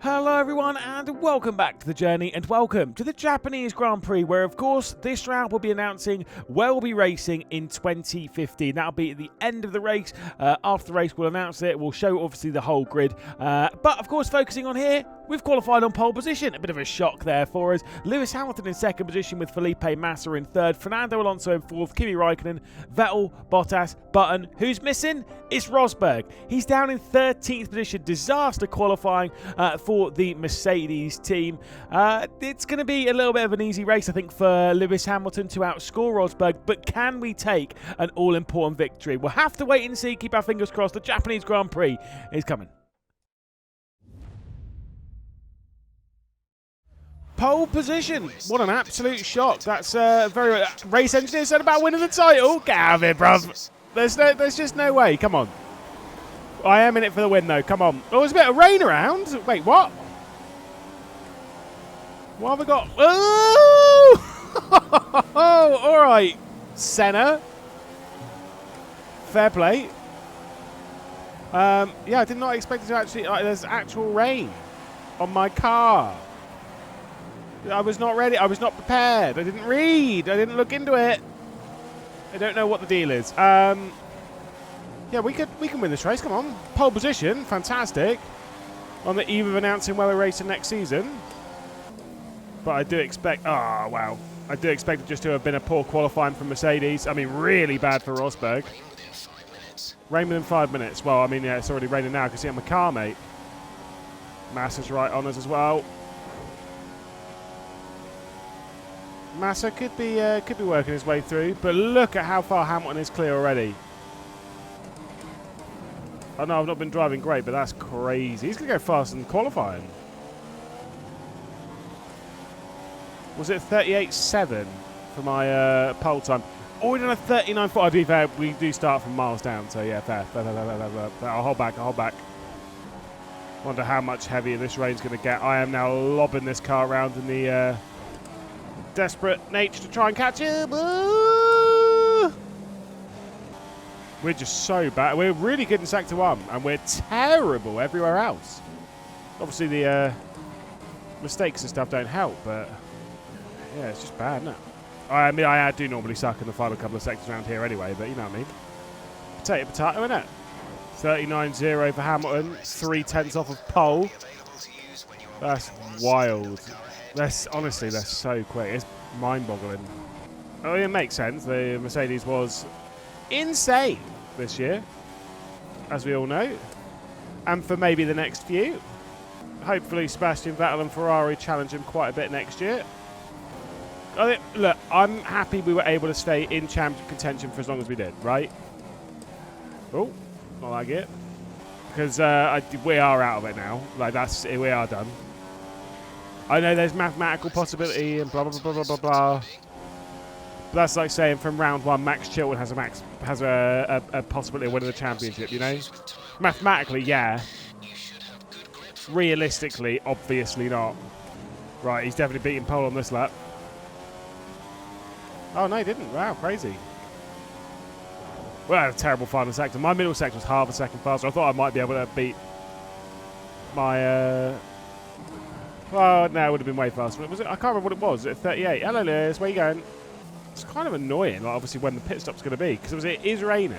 Hello everyone and welcome back to the journey and welcome to the Japanese Grand Prix where of course this round will be announcing where we'll be racing in 2015. That'll be at the end of the race. After the race we'll announce it. We'll show obviously the whole grid. But of course focusing on here, we've qualified on pole position. A bit of a shock there for us. Lewis Hamilton in second position with Felipe Massa in third. Fernando Alonso in fourth. Kimi Raikkonen, Vettel, Bottas, Button. Who's missing? It's Rosberg. He's down in 13th position. Disaster qualifying for the Mercedes team. It's going to be a little bit of an easy race, I think, for Lewis Hamilton to outscore Rosberg, but can we take an all-important victory? We'll have to wait and see. Keep our fingers crossed. The Japanese Grand Prix is coming. Pole position. What an absolute shock. That's very... Race engineer said about winning the title. Get out of it, bruv. There's just no way. Come on. I am in it for the win, though. Come on. Oh, there's a bit of rain around. Wait, what? What have we got? Oh! All right. Senna. Fair play. Yeah, I did not expect it to actually... there's actual rain on my car. I was not ready. I was not prepared. I didn't read. I didn't look into it. I don't know what the deal is. Yeah, we can win this race. Come on. Pole position. Fantastic. On the eve of announcing where we're racing next season. But I do expect... Oh, wow. I do expect it just to have been a poor qualifying from Mercedes. I mean, really bad for Rosberg. Rain within 5 minutes. Well, I mean, yeah, it's already raining now. I can see it on my car, mate. Massa's right on us as well. Massa could be working his way through, but look at how far Hamilton is clear already. I know I've not been driving great, but that's crazy. He's going to go faster than qualifying. Was it 38.7 for my pole time? Oh, we done a 39.4. To be fair, we do start from miles down, so yeah, fair. I'll hold back. Wonder how much heavier this rain's going to get. I am now lobbing this car around in the... desperate nature to try and catch him. We're just so bad. We're really good in Sector 1, and we're terrible everywhere else. Obviously, the mistakes and stuff don't help, but yeah, it's just bad, isn't it? I mean, I do normally suck in the final couple of sectors around here anyway, but you know what I mean. Potato, innit? 39.0 for Hamilton, 3/10 off of pole. That's wild. Honestly, they're so quick. It's mind-boggling. Oh, it makes sense. The Mercedes was insane this year, as we all know. And for maybe the next few. Hopefully, Sebastian Vettel and Ferrari challenge him quite a bit next year. Look, I'm happy we were able to stay in championship contention for as long as we did, right? Oh, not like it. Because we are out of it now. Like, we are done. I know there's mathematical possibility and blah, blah, blah, blah, blah, blah. But that's like saying from round one, Max Chilton has a possibility of winning the championship, you know? Mathematically, yeah. Realistically, obviously not. Right, he's definitely beating pole on this lap. Oh, no, he didn't. Wow, crazy. Well, I had a terrible final sector. My middle sector was half a second faster. I thought I might be able to beat my... Well, no, it would have been way faster. Was it? I can't remember what it was. Was it 38? Hello, Liz. Where you going? It's kind of annoying, like, obviously, when the pit stop's going to be. Because it is raining.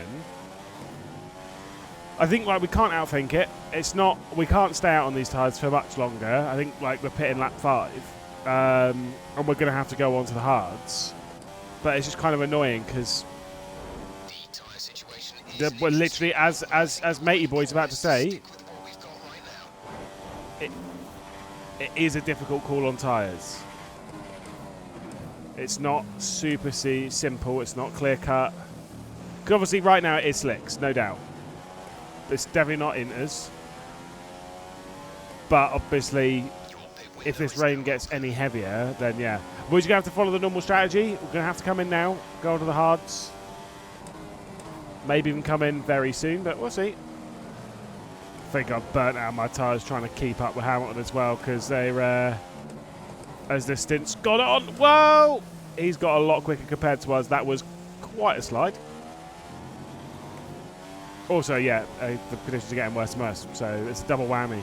I think, like, we can't outthink it. It's not... We can't stay out on these tyres for much longer. I think, like, we're pitting lap 5. And we're going to have to go on to the hards. But it's just kind of annoying, because... We're literally, as Matey Boy's about to say... It is a difficult call on tyres. It's not super simple. It's not clear cut. Because obviously right now it is slicks, no doubt. It's definitely not inters. But obviously, if this rain gets any heavier, then yeah. We're just going to have to follow the normal strategy. We're going to have to come in now, go on to the hards. Maybe even come in very soon, but we'll see. I think I've burnt out my tyres trying to keep up with Hamilton as well because they're as the stint's gone on. Whoa! He's got a lot quicker compared to us. That was quite a slide. Also, yeah, the conditions are getting worse and worse, so it's a double whammy.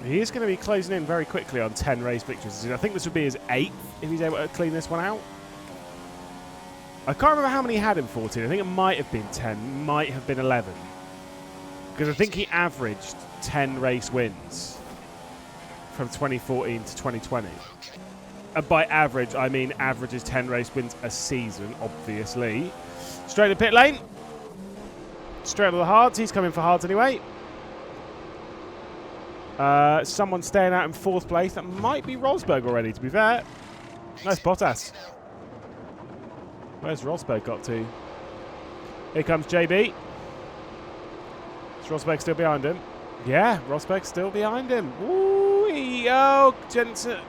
He is going to be closing in very quickly on 10 race victories. I think this would be his 8th if he's able to clean this one out. I can't remember how many he had in 14. I think it might have been 10, might have been 11. Because I think he averaged 10 race wins from 2014 to 2020. And by average, I mean averages 10 race wins a season, obviously. Straight to pit lane. Straight to the hards. He's coming for hards anyway. Someone staying out in 4th place. That might be Rosberg already, to be fair. Nice Bottas. Where's Rosberg got to? Here comes JB. Is Rosberg still behind him? Yeah, Rosberg's still behind him. Ooh, oh, Jensen.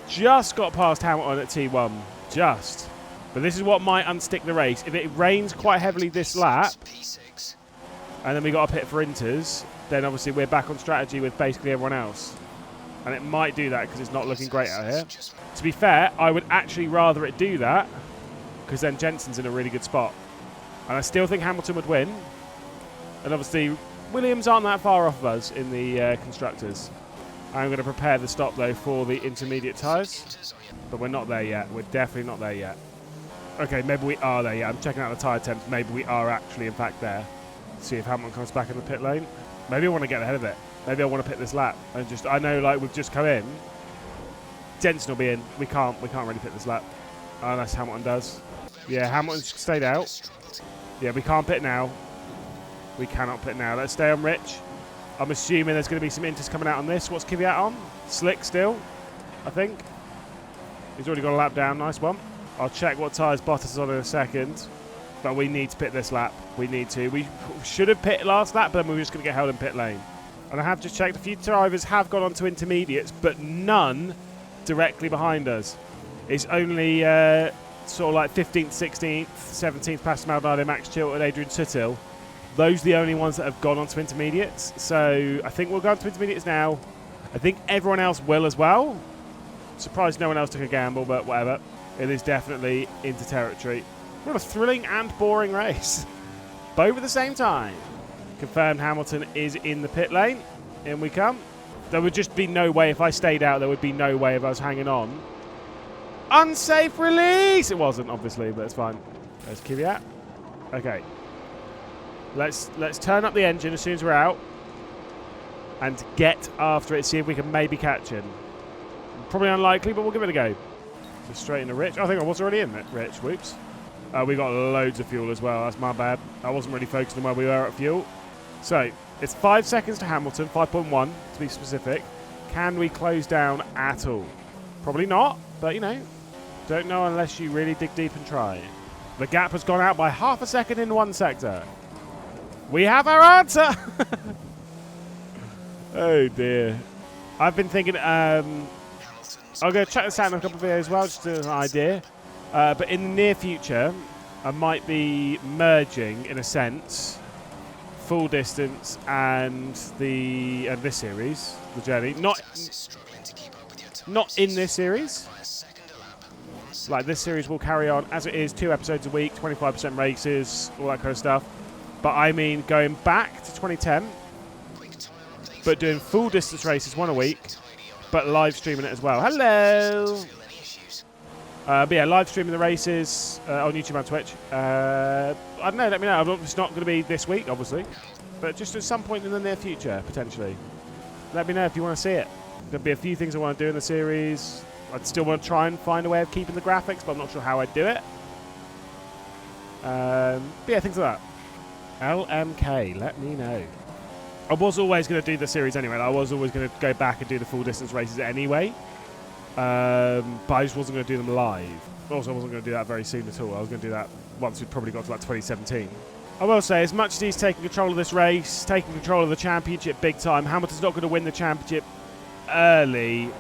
Just got past Hamilton at T1. Just. But this is what might unstick the race. If it rains quite heavily this lap, and then we got a pit for inters, then obviously we're back on strategy with basically everyone else. And it might do that because it's not looking great out here. To be fair, I would actually rather it do that because then Jensen's in a really good spot. And I still think Hamilton would win. And obviously, Williams aren't that far off of us in the constructors. I'm going to prepare the stop, though, for the intermediate tyres. But we're not there yet. We're definitely not there yet. Okay, maybe we are there yet. I'm checking out the tyre temps. Maybe we are actually, in fact, there. See if Hamilton comes back in the pit lane. Maybe I want to get ahead of it. Maybe I want to pit this lap. And just, I know, like, we've just come in. Jensen will be in. We can't really pit this lap. Unless Hamilton does. Yeah, Hamilton's stayed out. Yeah, we can't pit now. We cannot pit now. Let's stay on Rich. I'm assuming there's going to be some inters coming out on this. What's Kvyat on? Slick still, I think. He's already got a lap down. Nice one. I'll check what tyres Bottas is on in a second. But we need to pit this lap. We need to. We should have pit last lap, but then we were just going to get held in pit lane. And I have just checked. A few drivers have gone on to intermediates, but none directly behind us. It's only sort of like 15th, 16th, 17th past Maldonado, Max Chilton, Adrian Sutil. Those are the only ones that have gone on to intermediates. So I think we'll go on to intermediates now. I think everyone else will as well. Surprised no one else took a gamble, but whatever. It is definitely into territory. What a thrilling and boring race. Both at the same time. Confirmed Hamilton is in the pit lane. In we come. There would just be no way, if I stayed out, there would be no way of us hanging on. Unsafe release! It wasn't, obviously, but it's fine. There's Kvyat. Okay. Let's turn up the engine as soon as we're out. And get after it, see if we can maybe catch him. Probably unlikely, but we'll give it a go. So straight into Rich. I think I was already in it, Rich. Whoops. We got loads of fuel as well. That's my bad. I wasn't really focused on where we were at fuel. So, it's 5 seconds to Hamilton, 5.1 to be specific. Can we close down at all? Probably not, but you know, don't know unless you really dig deep and try. The gap has gone out by half a second in one sector. We have our answer! Oh dear. I've been thinking, I'll go check this out in a couple of videos as well, just as an idea. But in the near future, I might be merging, in a sense, full distance and this series, the journey. Not in this series. Like, this series will carry on as it is, 2 episodes a week, 25% races, all that kind of stuff. But I mean going back to 2010, but doing full distance races 1 a week, but live streaming it as well. Hello! But yeah, live streaming the races on YouTube and Twitch. I don't know, let me know. It's not going to be this week, obviously, but just at some point in the near future, potentially. Let me know if you want to see it. There'll be a few things I want to do in the series. I'd still want to try and find a way of keeping the graphics, but I'm not sure how I'd do it. But yeah, things like that. LMK, let me know. I was always going to do the series anyway. I was always going to go back and do the full distance races anyway. But I just wasn't going to do them live. Also, I wasn't going to do that very soon at all. I was going to do that once we'd probably got to like 2017. I will say, as much as he's taking control of this race, taking control of the championship big time, Hamilton's not going to win the championship early.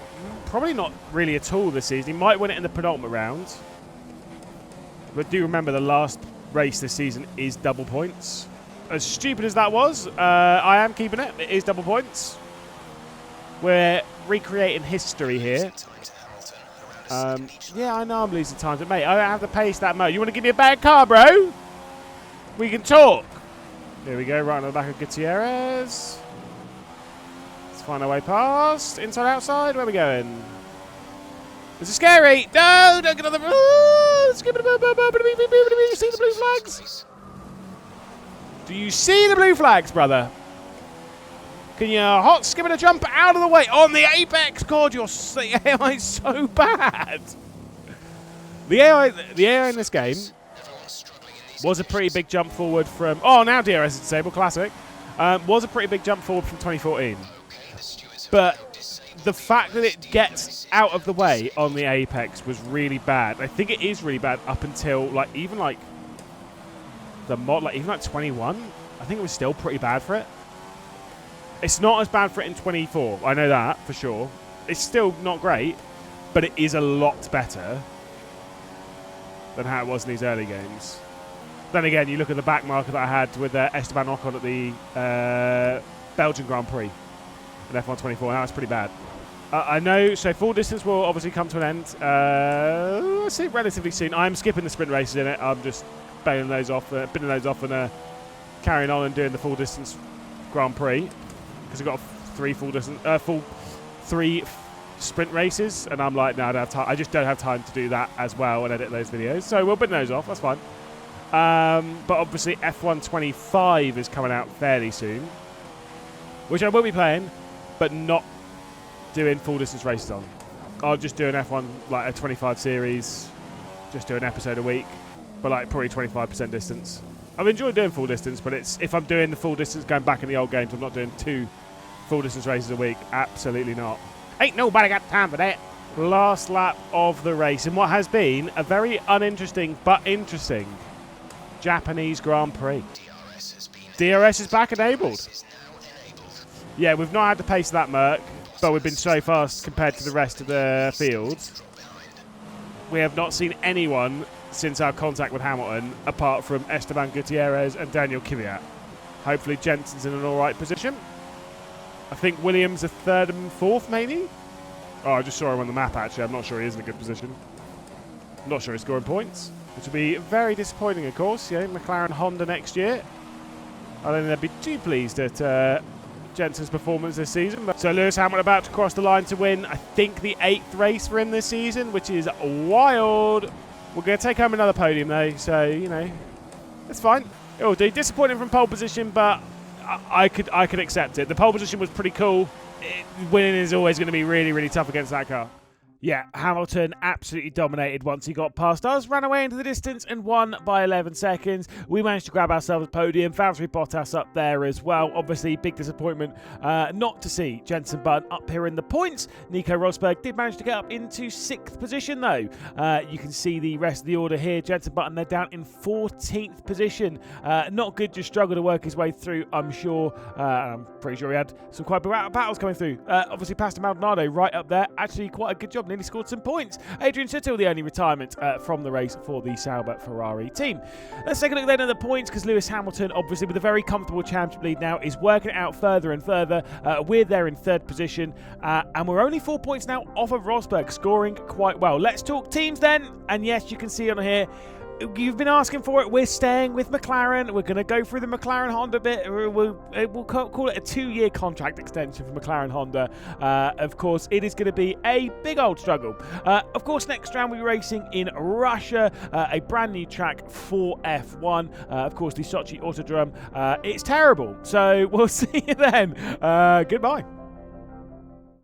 Probably not really at all this season. He might win it in the penultimate round. But do remember, the last race this season is double points. As stupid as that was, I am keeping it. It is double points. We're recreating history here. Yeah, I know I'm losing time, but mate, I don't have the pace that much. You want to give me a bad car, bro? We can talk. There we go, right on the back of Gutierrez. It's find our way past. Inside, outside. Where are we going? This is scary. No, don't get on the... You see the blue flags? Do you see the blue flags, brother? Can you hot skip and a jump out of the way on the apex? God, the AI is so bad. The AI in this game was a pretty big jump forward from... Oh, now DRS is disabled. Classic. Was a pretty big jump forward from 2014. But the fact that it gets out of the way on the apex was really bad. I think it is really bad up until even the mod, even 21. I think it was still pretty bad for it. It's not as bad for it in 24. I know that for sure. It's still not great, but it is a lot better than how it was in these early games. Then again, you look at the back marker that I had with Esteban Ocon at the Belgian Grand Prix in F1 24. That was pretty bad. I know, so full distance will obviously come to an end. I see relatively soon. I'm skipping the sprint races in it. I'm just binning those off and carrying on and doing the full distance Grand Prix because we've got three sprint races, and I'm like, no, I don't have time. I just don't have time to do that as well and edit those videos. So we'll bin those off. That's fine. But obviously F1 25 is coming out fairly soon, which I will be playing, but not doing full distance races on. I'll just do an F1 a 25 series, just do an episode a week, but probably 25% distance. I've enjoyed doing full distance, but if I'm doing the full distance going back in the old games, I'm not doing 2 full distance races a week. Absolutely not. Ain't nobody got time for that. Last lap of the race in what has been a very uninteresting but interesting Japanese Grand Prix. DRS is back enabled. Yeah, we've not had the pace of that Merc, but we've been so fast compared to the rest of the field. We have not seen anyone since our contact with Hamilton, apart from Esteban Gutierrez and Daniel Kvyat. Hopefully Jensen's in an alright position. I think Williams are 3rd and 4th, maybe? Oh, I just saw him on the map, actually. I'm not sure he is in a good position. I'm not sure he's scoring points, which would be very disappointing, of course. Yeah, McLaren Honda next year. I don't think they'd be too pleased at Jensen's performance this season. So Lewis Hamilton about to cross the line to win, I think, the 8th race for him this season, which is wild. We're going to take home another podium, though, so, it's fine. It'll do. Disappointing from pole position, but I could accept it. The pole position was pretty cool. Winning is always going to be really, really tough against that car. Yeah, Hamilton absolutely dominated once he got past us, ran away into the distance and won by 11 seconds. We managed to grab ourselves a podium. Valtteri Bottas up there as well. Obviously, big disappointment not to see Jensen Button up here in the points. Nico Rosberg did manage to get up into 6th position, though. You can see the rest of the order here. Jensen Button, they're down in 14th position. Not good, just struggled to work his way through, I'm sure. I'm pretty sure he had some quite big battles coming through. Obviously, Pastor Maldonado right up there. Actually, quite a good job. Nearly scored some points. Adrian Sutil, the only retirement from the race for the Sauber Ferrari team. Let's take a look then at the points, because Lewis Hamilton, obviously with a very comfortable championship lead now, is working it out further and further. We're there in 3rd position, and we're only 4 points now off of Rosberg, scoring quite well. Let's talk teams then, and yes, you can see on here, you've been asking for it. We're staying with McLaren. We're going to go through the McLaren Honda bit. We'll call it a 2-year contract extension for McLaren Honda. Of course, it is going to be a big old struggle. Of course, next round we'll be racing in Russia, a brand new track for F1. Of course, the Sochi Autodrome. It's terrible. So we'll see you then. Goodbye.